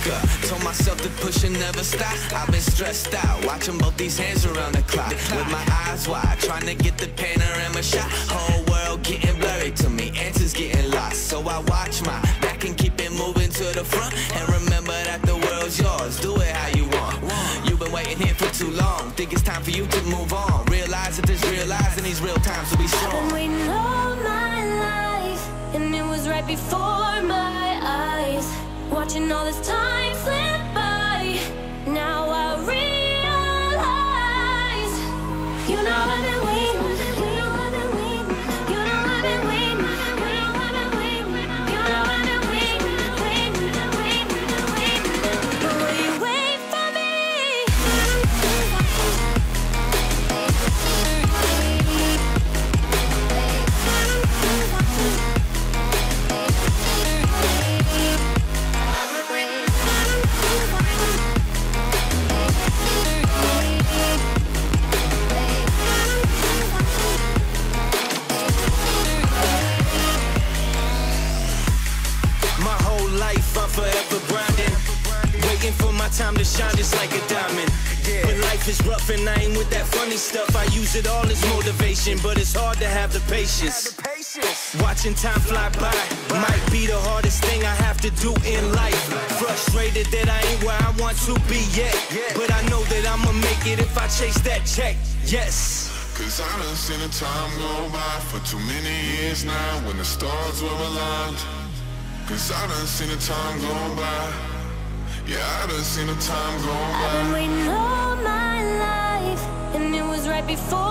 vodka. Told myself to push and never stop. I've been stressed out, watching both these hands around the clock. With my eyes wide, trying to get the panorama shot. Whole world getting blurry to me, answers getting lost. So I watch my back and keep it moving to the front. And remember that the world's yours, do it how you want. You've been waiting here for too long, think it's time for you to move on. Realize that there's realize in these real times to be strong. I've been waiting all my life, and it was right before my eyes. Watching all this time slip by, now I realize. You know I've been waiting, you know I've been waiting, you know I've been waiting, you know I've been waiting, you know I've been waiting, waiting, waiting, waiting. But will you wait for me? My whole life I'm forever grinding, waiting for my time to shine just like a diamond. But life is rough and I ain't with that funny stuff. I use it all as motivation, but it's hard to have the patience. Watching time fly by might be the hardest thing I have to do in life. Frustrated that I ain't where I want to be yet, but I know that I'ma make it if I chase that check. Yes. Cause I done seen the time go by for too many years now when the stars were aligned. Cause I done seen the time go by. Yeah, I done seen the time go by. I've been waiting all my life, and it was right before